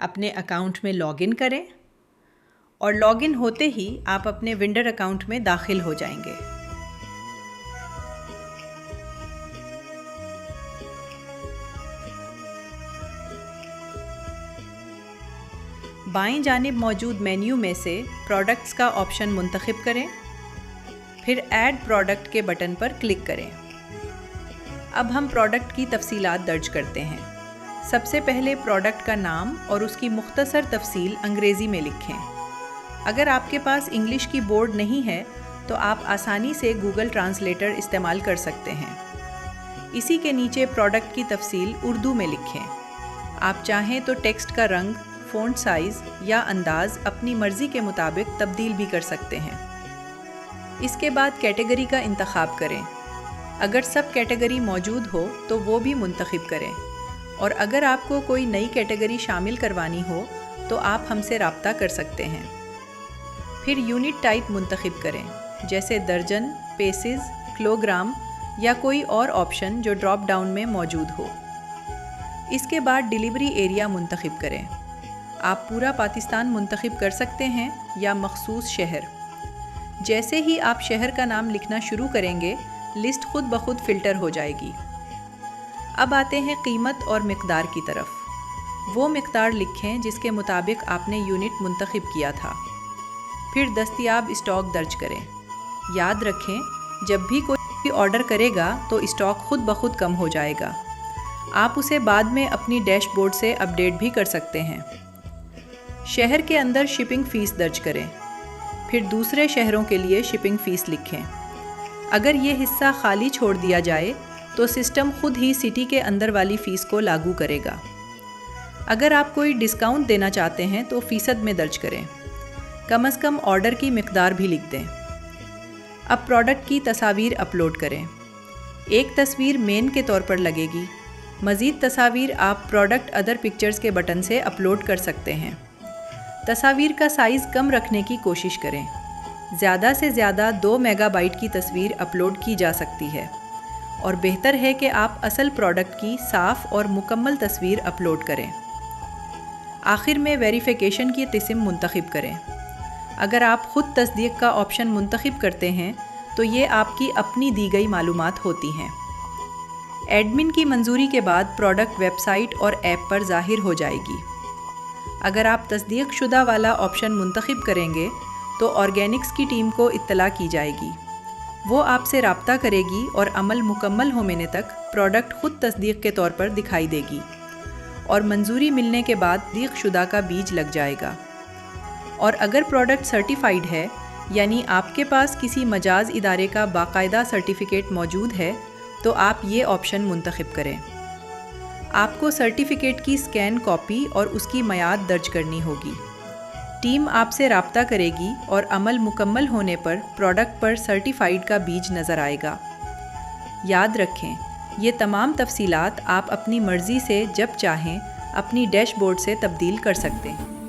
اپنے اکاؤنٹ میں log in کریں اور لاگ ان ہوتے ہی آپ اپنے وینڈر اکاؤنٹ میں داخل ہو جائیں گے۔ بائیں جانب موجود مینیو میں سے پروڈکٹس کا آپشن منتخب کریں، پھر ایڈ پروڈکٹ کے بٹن پر کلک کریں۔ اب ہم پروڈکٹ کی تفصیلات درج کرتے ہیں۔ سب سے پہلے پروڈکٹ کا نام اور اس کی مختصر تفصیل انگریزی میں لکھیں۔ اگر آپ کے پاس انگلش کی بورڈ نہیں ہے تو آپ آسانی سے گوگل ٹرانسلیٹر استعمال کر سکتے ہیں۔ اسی کے نیچے پروڈکٹ کی تفصیل اردو میں لکھیں۔ آپ چاہیں تو ٹیکسٹ کا رنگ، فونٹ سائز یا انداز اپنی مرضی کے مطابق تبدیل بھی کر سکتے ہیں۔ اس کے بعد کیٹیگری کا انتخاب کریں۔ اگر سب کیٹیگری موجود ہو تو وہ بھی منتخب کریں، اور اگر آپ کو کوئی نئی کیٹیگری شامل کروانی ہو تو آپ ہم سے رابطہ کر سکتے ہیں۔ پھر یونٹ ٹائپ منتخب کریں، جیسے درجن، پیسز، کلوگرام یا کوئی اور آپشن جو ڈراپ ڈاؤن میں موجود ہو۔ اس کے بعد ڈیلیوری ایریا منتخب کریں۔ آپ پورا پاکستان منتخب کر سکتے ہیں یا مخصوص شہر۔ جیسے ہی آپ شہر کا نام لکھنا شروع کریں گے، لسٹ خود بخود فلٹر ہو جائے گی۔ اب آتے ہیں قیمت اور مقدار کی طرف۔ وہ مقدار لکھیں جس کے مطابق آپ نے یونٹ منتخب کیا تھا۔ پھر دستیاب اسٹاک درج کریں۔ یاد رکھیں، جب بھی کوئی آرڈر کرے گا تو اسٹاک خود بخود کم ہو جائے گا۔ آپ اسے بعد میں اپنی ڈیش بورڈ سے اپ ڈیٹ بھی کر سکتے ہیں۔ شہر کے اندر شپنگ فیس درج کریں، پھر دوسرے شہروں کے لیے شپنگ فیس لکھیں۔ اگر یہ حصہ خالی چھوڑ دیا جائے تو سسٹم خود ہی سٹی کے اندر والی فیس کو لاگو کرے گا۔ اگر آپ کوئی ڈسکاؤنٹ دینا چاہتے ہیں تو فیصد میں درج کریں۔ کم از کم آرڈر کی مقدار بھی لکھ دیں۔ اب پروڈکٹ کی تصاویر اپلوڈ کریں۔ ایک تصویر مین کے طور پر لگے گی۔ مزید تصاویر آپ پروڈکٹ ادر پکچرز کے بٹن سے اپلوڈ کر سکتے ہیں۔ تصاویر کا سائز کم رکھنے کی کوشش کریں۔ زیادہ سے زیادہ 2 میگا بائٹ کی تصویر اپلوڈ کی جا سکتی ہے، اور بہتر ہے کہ آپ اصل پروڈکٹ کی صاف اور مکمل تصویر اپلوڈ کریں۔ آخر میں ویریفیکیشن کی قسم منتخب کریں۔ اگر آپ خود تصدیق کا آپشن منتخب کرتے ہیں تو یہ آپ کی اپنی دی گئی معلومات ہوتی ہیں۔ ایڈمن کی منظوری کے بعد پروڈکٹ ویب سائٹ اور ایپ پر ظاہر ہو جائے گی۔ اگر آپ تصدیق شدہ والا آپشن منتخب کریں گے تو آرگینکس کی ٹیم کو اطلاع کی جائے گی۔ وہ آپ سے رابطہ کرے گی اور عمل مکمل ہونے تک پروڈکٹ خود تصدیق کے طور پر دکھائی دے گی، اور منظوری ملنے کے بعد تصدیق شدہ کا بیج لگ جائے گا۔ اور اگر پروڈکٹ سرٹیفائیڈ ہے، یعنی آپ کے پاس کسی مجاز ادارے کا باقاعدہ سرٹیفکیٹ موجود ہے، تو آپ یہ آپشن منتخب کریں۔ آپ کو سرٹیفکیٹ کی اسکین کاپی اور اس کی میعاد درج کرنی ہوگی۔ ٹیم آپ سے رابطہ کرے گی اور عمل مکمل ہونے پر پروڈکٹ پر سرٹیفائیڈ کا بیج نظر آئے گا۔ یاد رکھیں، یہ تمام تفصیلات آپ اپنی مرضی سے جب چاہیں اپنی ڈیش بورڈ سے تبدیل کر سکتے ہیں۔